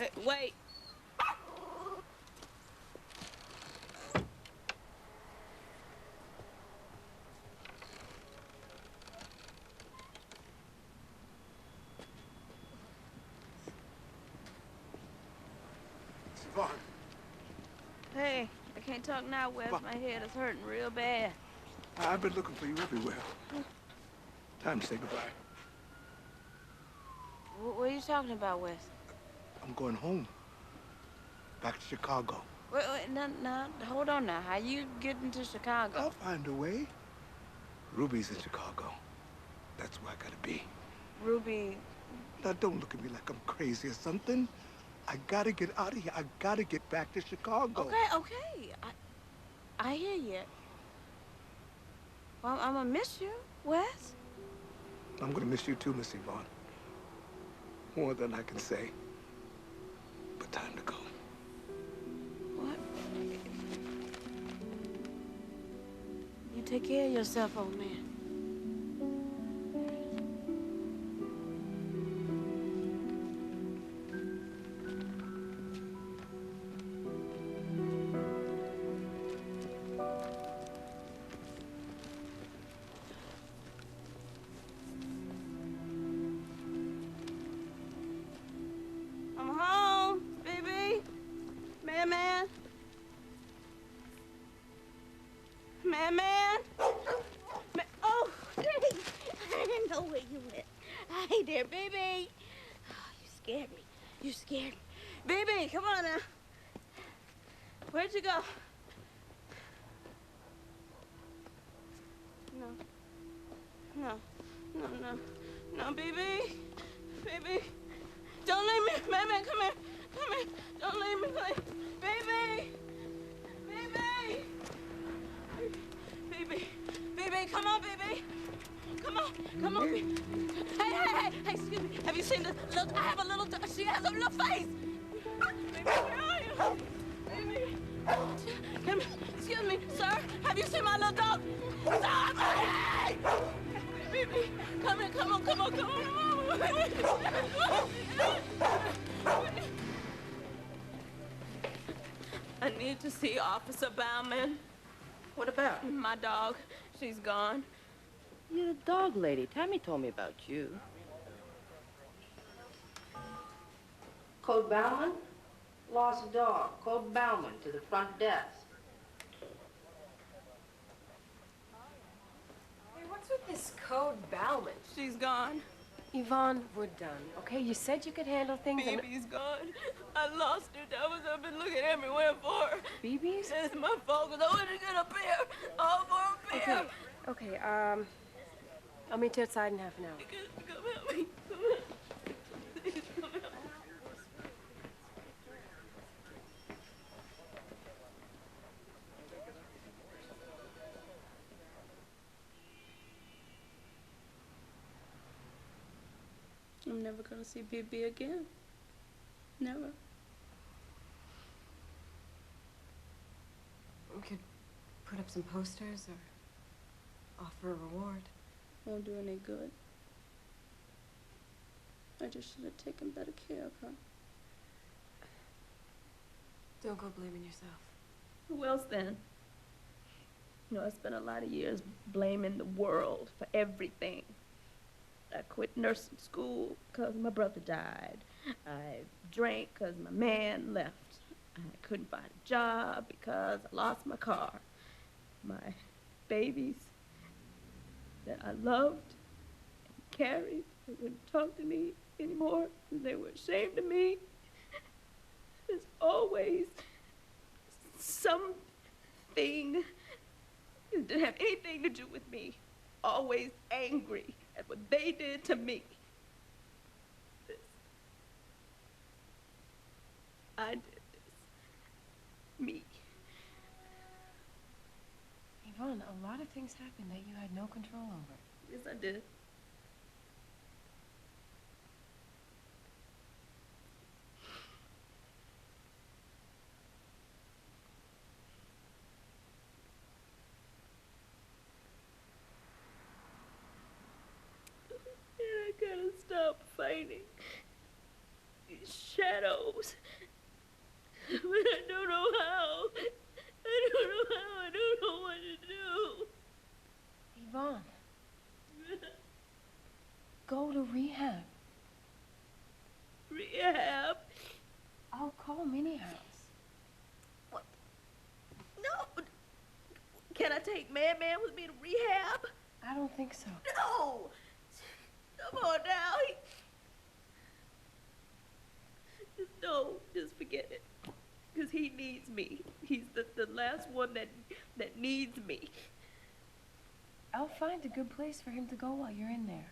Hey, wait. Yvonne. Hey, I can't talk now, Wes. My head is hurting real bad. I've been looking for you everywhere. Time to say goodbye. What are you talking about, Wes? I'm going home. Back to Chicago. Wait, no, hold on now. How you getting to Chicago? I'll find a way. Ruby's in Chicago. That's where I gotta be. Ruby. Now, don't look at me like I'm crazy or something. I gotta get out of here. I gotta get back to Chicago. Okay. I hear you. Well, I'm gonna miss you, Wes. I'm gonna miss you too, Miss Yvonne. More than I can say. But time to go. What? You take care of yourself, old man. I'm home, baby. Man. Oh, I didn't know where you went. Hi there, baby. Oh, you scared me. Baby, come on now. Where'd you go? No, baby. Don't leave me. Man, come here. Don't leave me, please. Baby, come on, baby. Come on. Hey, excuse me. Have you seen the little, I have a little, she has a little face. Baby, where are you? Baby. Come, excuse me, sir. Have you seen my little dog? Somebody! Baby, come on. I need to see Officer Baumann. What about? My dog. She's gone. You're the dog lady. Tami told me about you. Code Baumann? Lost dog. Code Baumann to the front desk. Hey, what's with this code Baumann? She's gone. Yvonne, we're done, okay? You said you could handle things. Baby's gone. I lost her. I've been looking everywhere for her. BB's? It's my fault because I wanted to get up here. All for a beer. Okay, I'll meet you outside in half an hour. Come help me. Please, come help me. I'm never gonna see BB again. Never. We could put up some posters or offer a reward. Won't do any good. I just should have taken better care of her. Don't go blaming yourself. Who else then? You know, I spent a lot of years blaming the world for everything. I quit nursing school because my brother died. I drank because my man left. I couldn't find a job because I lost my car. My babies that I loved and carried, they wouldn't talk to me anymore. They were ashamed of me. There's always something that didn't have anything to do with me. Always angry at what they did to me. I did this. Me. Yvonne, a lot of things happened that you had no control over. Yes, I did. And I gotta stop fighting. shadows. But I don't know how. I don't know how. I don't know what to do. Yvonne, go to rehab. Rehab? I'll call Minnie House. What? No. Can I take Man with me to rehab? I don't think so. No. Come on now. Just forget it. Because he needs me. He's the last one that needs me. I'll find a good place for him to go while you're in there.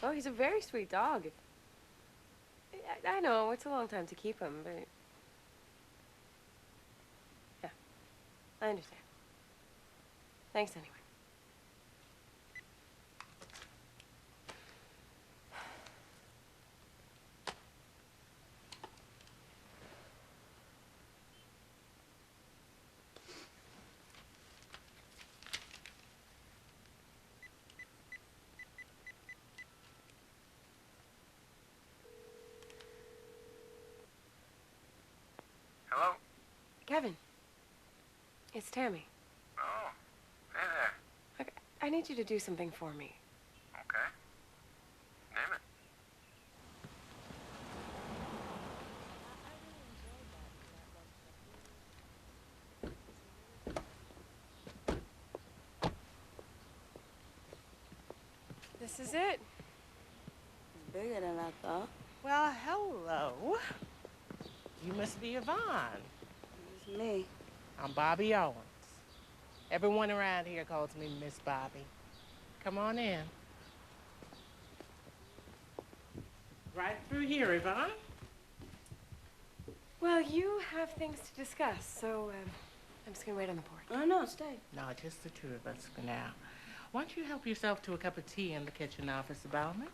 Oh, he's a very sweet dog. I know, it's a long time to keep him, but... Yeah, I understand. Thanks anyway. Hello? Kevin, it's Tami. Oh, hey there. Look, I need you to do something for me. Okay. Name it. This is it. It's bigger than I thought. Well, hello. You must be Yvonne. It's me. I'm Bobby Owens. Everyone around here calls me Miss Bobby. Come on in. Right through here, Yvonne. Well, you have things to discuss, so I'm just gonna wait on the porch. Oh, no, stay. No, just the two of us for now. Why don't you help yourself to a cup of tea in the kitchen office, Baumann?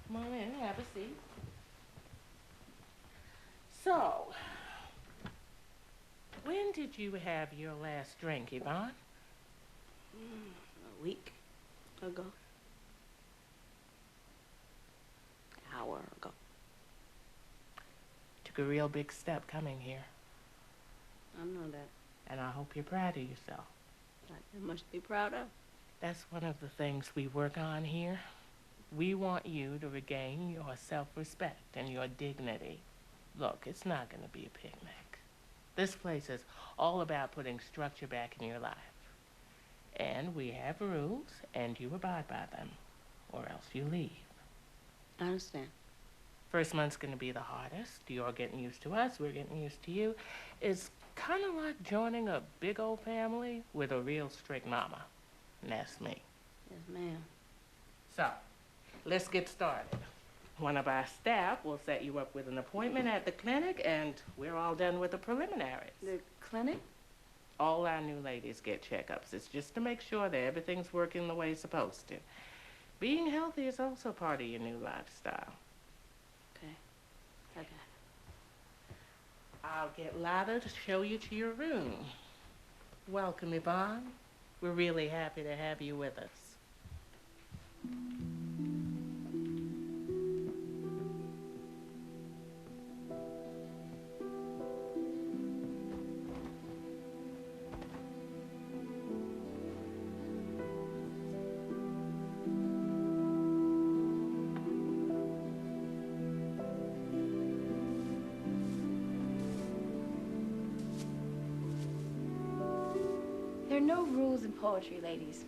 Come on in, have a seat. So, when did you have your last drink, Yvonne? A week ago. Hour ago. Took a real big step coming here, I know that. and I hope you're proud of yourself. Nothing much to be proud of. That's one of the things we work on here. We want you to regain your self-respect and your dignity. Look, it's not going to be a picnic. This place is all about putting structure back in your life. And we have rules, and you abide by them, or else you leave. I understand. First month's going to be the hardest. You're getting used to us, we're getting used to you. It's kind of like joining a big old family with a real strict mama. And that's me. Yes, ma'am. So, let's get started. One of our staff will set you up with an appointment at the clinic, and we're all done with the preliminaries. The clinic? All our new ladies get checkups. It's just to make sure that everything's working the way it's supposed to. Being healthy is also part of your new lifestyle. Okay. I got it. I'll get Lada to show you to your room. Welcome, Yvonne. We're really happy to have you with us. There are no rules in poetry, ladies.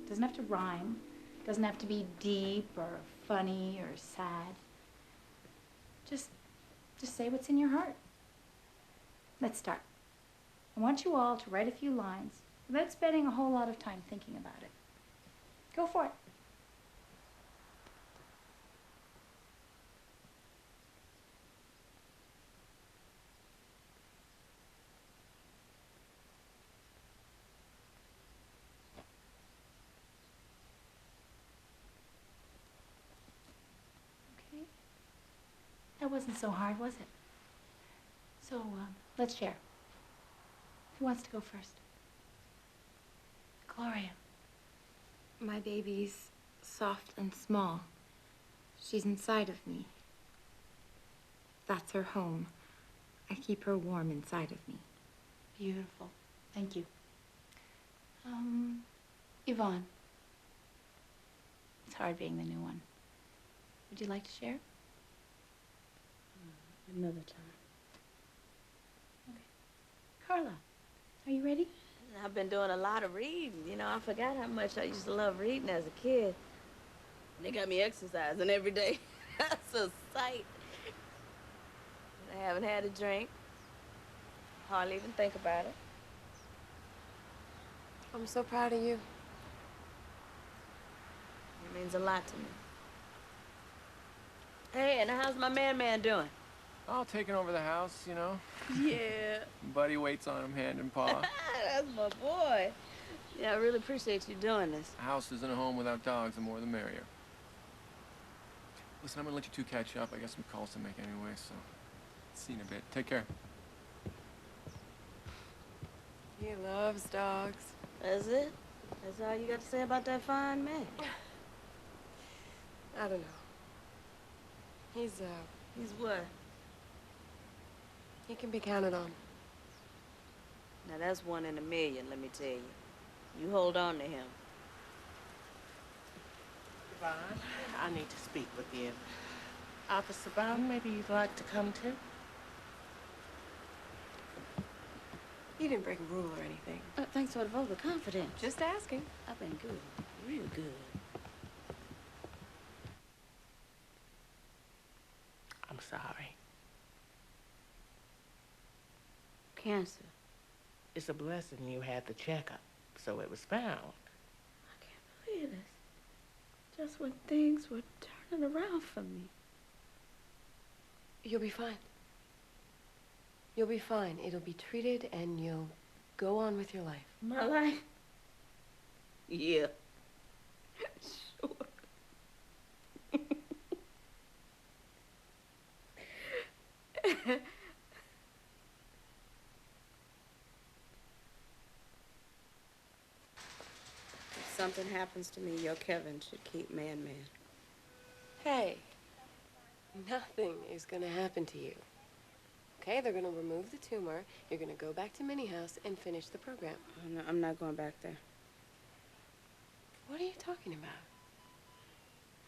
It doesn't have to rhyme. It doesn't have to be deep or funny or sad. Just say what's in your heart. Let's start. I want you all to write a few lines without spending a whole lot of time thinking about it. Go for it. wasn't so hard, was it? So, let's share. Who wants to go first? Gloria. My baby's soft and small. She's inside of me. That's her home. I keep her warm inside of me. Beautiful. Thank you. Yvonne. It's hard being the new one. Would you like to share? Another time. Okay. Carla, are you ready? I've been doing a lot of reading. You know, I forgot how much I used to love reading as a kid. They got me exercising every day. That's a sight. I haven't had a drink. Hardly even think about it. I'm so proud of you. It means a lot to me. Hey, and how's my man doing? Oh, taking over the house, you know. Yeah. Buddy waits on him hand and paw. That's my boy. Yeah, I really appreciate you doing this. A house isn't a home without dogs, the more the merrier. Listen, I'm gonna let you two catch up. I got some calls to make anyway, so see you in a bit. Take care. He loves dogs. That's it? That's all you got to say about that fine man? I don't know. He's what? he can be counted on. Now that's 1 in a million, let me tell you. You hold on to him. Yvonne, I need to speak with you. Officer Baumann, maybe you'd like to come too? He didn't break a rule or anything. Thanks for the vote of confidence. Just asking. I've been good. Real good. I'm sorry. Cancer. It's a blessing you had the checkup, so it was found. I can't believe this. Just when things were turning around for me. You'll be fine. You'll be fine. It'll be treated and you'll go on with your life. My life? Yeah. Sure. If something happens to me, your Kevin should keep man. Hey, nothing is gonna happen to you. Okay, they're gonna remove the tumor. You're gonna go back to Mini House and finish the program. Oh, no, I'm not going back there. What are you talking about?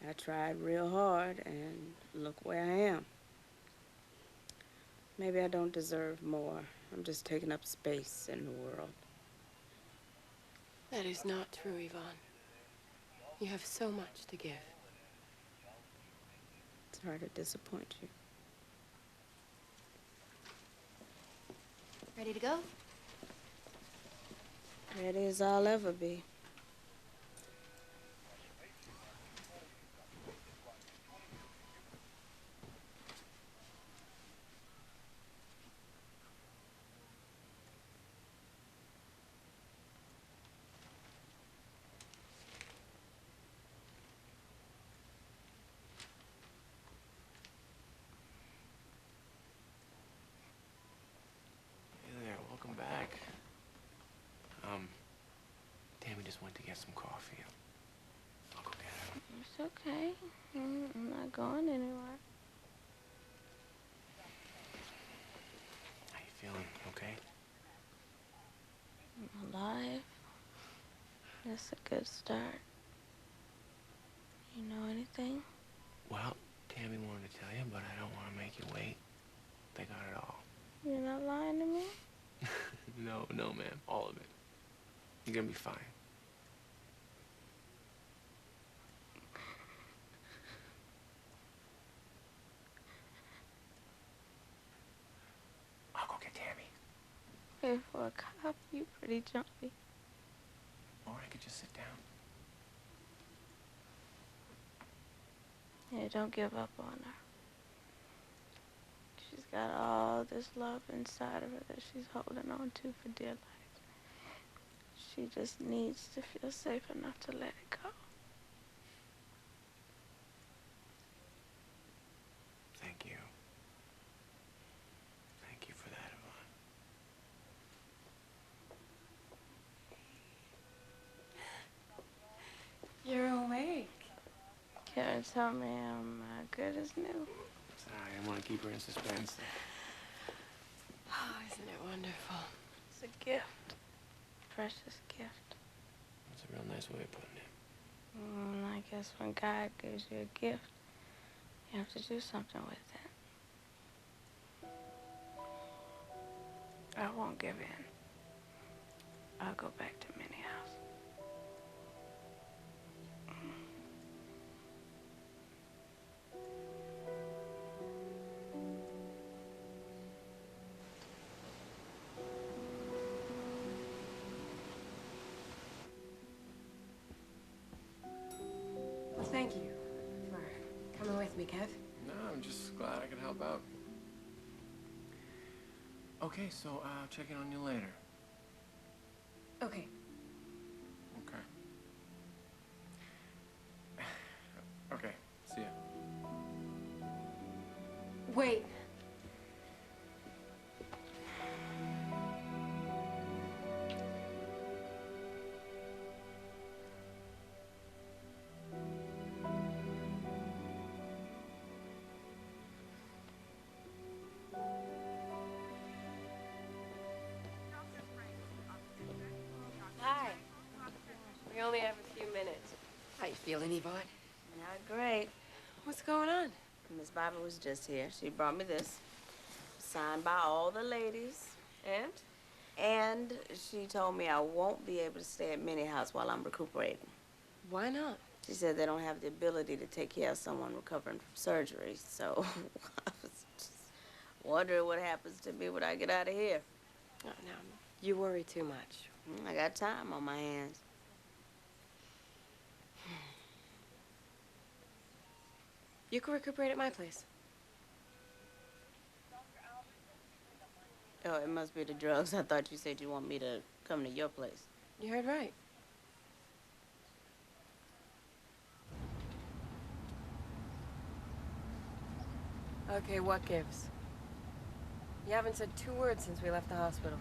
I tried real hard, and look where I am. Maybe I don't deserve more. I'm just taking up space in the world. That is not true, Yvonne. You have so much to give. It's hard to disappoint you. Ready to go? Ready as I'll ever be. Hey there, welcome back. Tami just went to get some coffee. I'll go get her. It's okay. I'm not going anywhere. How you feeling? Okay? I'm alive. That's a good start. You know anything? Well, Tami wanted to tell you, but I don't want to make you wait. They got it all. You're not lying to me? No, ma'am. All of it. You're gonna be fine. I'll go get Tami. Hey, for a cop, you pretty jumpy. Or I could just sit down. Yeah, don't give up on her. She's got all this love inside of her that she's holding on to for dear life. She just needs to feel safe enough to let it go. Thank you. told me I'm good as new. Sorry, I want to keep her in suspense. Oh, isn't it wonderful? It's a gift. Precious gift. That's a real nice way of putting it. I guess when God gives you a gift, you have to do something with it. I won't give in. I'll go back to Minnie House. Well, thank you for coming with me, Kev. No, I'm just glad I could help out. Okay, so I'll check in on you later. Okay. Okay. Okay, see ya. Wait. Hi. We only have a few minutes. How you feeling, Yvonne? Not great. What's going on? Miss Bobby was just here. She brought me this, signed by all the ladies. And? And she told me I won't be able to stay at Minnie House while I'm recuperating. Why not? She said they don't have the ability to take care of someone recovering from surgery, so I was just wondering what happens to me when I get out of here. Oh, no, you worry too much. I got time on my hands. You can recuperate at my place. Oh, it must be the drugs. I thought you said you want me to come to your place. You heard right. Okay, what gives? You haven't said 2 words since we left the hospital.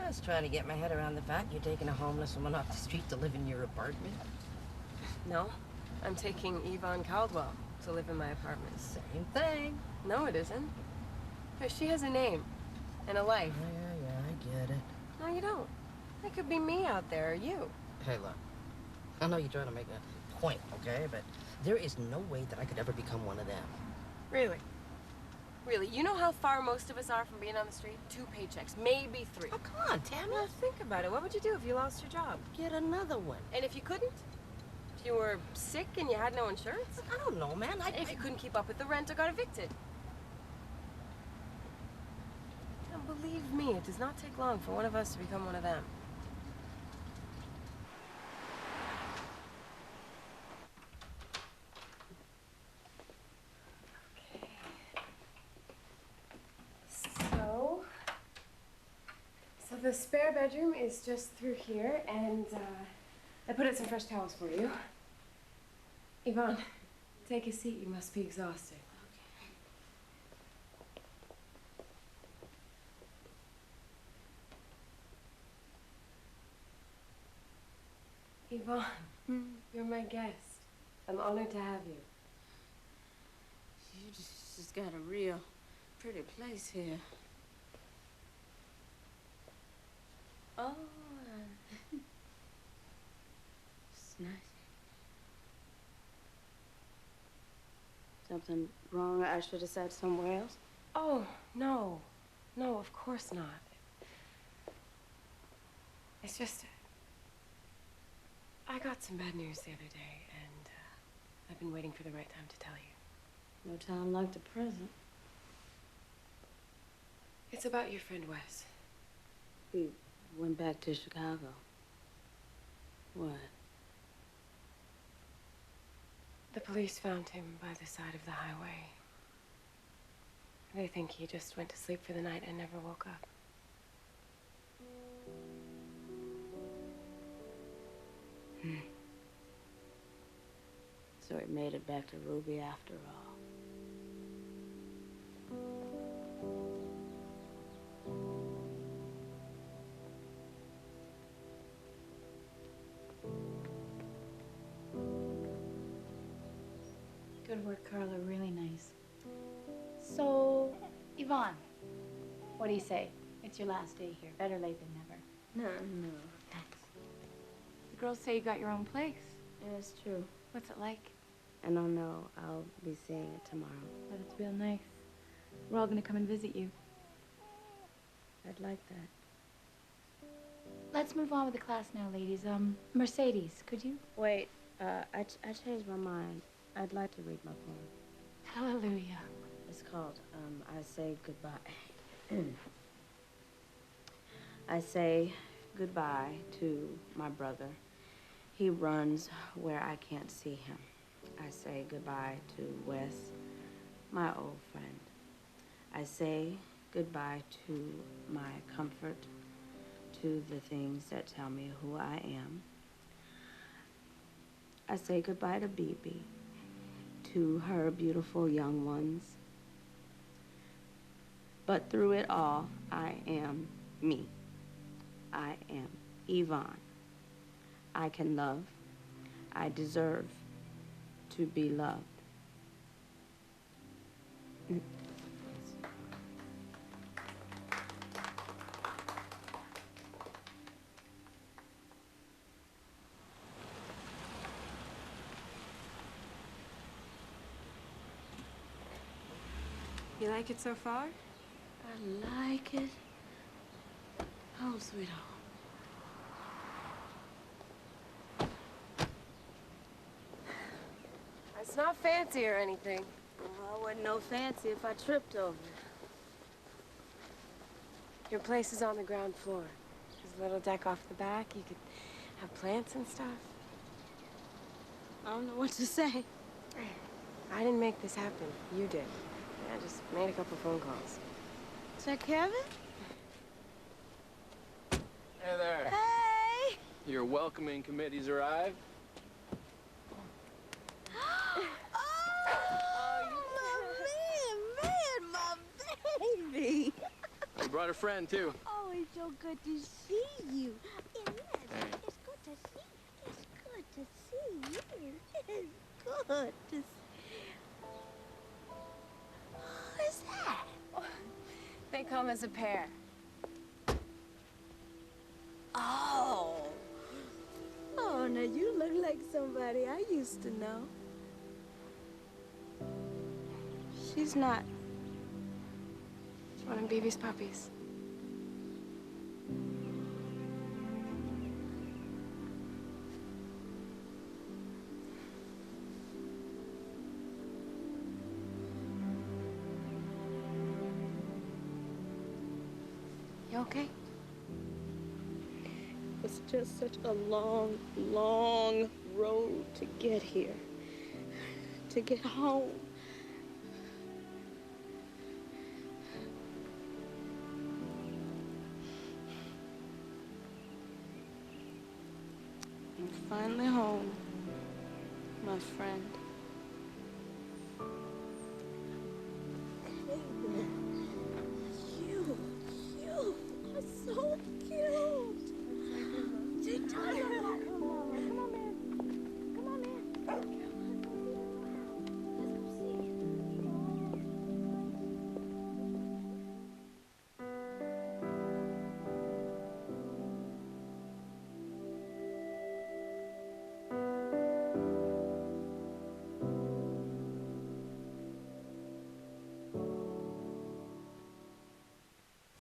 Just trying to get my head around the fact you're taking a homeless woman off the street to live in your apartment. No, I'm taking Yvonne Caldwell to live in my apartment. Same thing. No, it isn't. She has a name and a life. Yeah, I get it. No, you don't. It could be me out there, or you. Hey, look. I know you're trying to make a point, okay? But there is no way that I could ever become one of them. Really? Really? You know how far most of us are from being on the street? 2 paychecks, maybe 3. Oh, come on, Tammy. Now think about it. What would you do if you lost your job? Get another one. And if you couldn't? If you were sick and you had no insurance? I don't know, man. If you couldn't keep up with the rent or got evicted? Now, believe me, it does not take long for one of us to become one of them. Okay. So the spare bedroom is just through here, and I put out some fresh towels for you. Yvonne, take a seat. You must be exhausted. Yvonne, you're my guest. I'm honored to have you. You just got a real pretty place here. Oh, it's nice. Something wrong? I should have sat somewhere else. Oh, no. No, of course not. It's just... I got some bad news the other day, and I've been waiting for the right time to tell you. No time like the present. It's about your friend Wes. He went back to Chicago. What? The police found him by the side of the highway. They think he just went to sleep for the night and never woke up. So he made it back to Ruby after all. Good work, Carla. Really nice. So, Yvonne, what do you say? It's your last day here. Better late than never. No. Thanks. The girls say you got your own place. Yeah, it's true. What's it like? I don't know. I'll be seeing it tomorrow. But it's real nice. We're all gonna come and visit you. I'd like that. Let's move on with the class now, ladies. Mercedes, could you? Wait, I changed my mind. I'd like to read my poem. Hallelujah. It's called, I Say Goodbye. I say goodbye to my brother. He runs where I can't see him. I say goodbye to Wes, my old friend. I say goodbye to my comfort, to the things that tell me who I am. I say goodbye to BB, to her beautiful young ones. But through it all, I am me. I am Yvonne. I can love. I deserve to be loved. You like it so far? I like it. Oh, sweet home. It's not fancy or anything. Well, I wasn't no fancy if I tripped over it. Your place is on the ground floor. There's a little deck off the back. You could have plants and stuff. I don't know what to say. I didn't make this happen. You did. I just made a couple phone calls. Is that Kevin? Hey there. Hey! Your welcoming committee's arrived. My baby. I brought a friend, too. Oh, it's so good to see you. It is. It's good to see. It's good to see you. It's good to see. Who's that? They come as a pair. Oh. Oh, now you look like somebody I used to know. She's not. It's one of BB's puppies. You okay? It's just such a long, long road to get here. To get home. I'm finally home, my friend.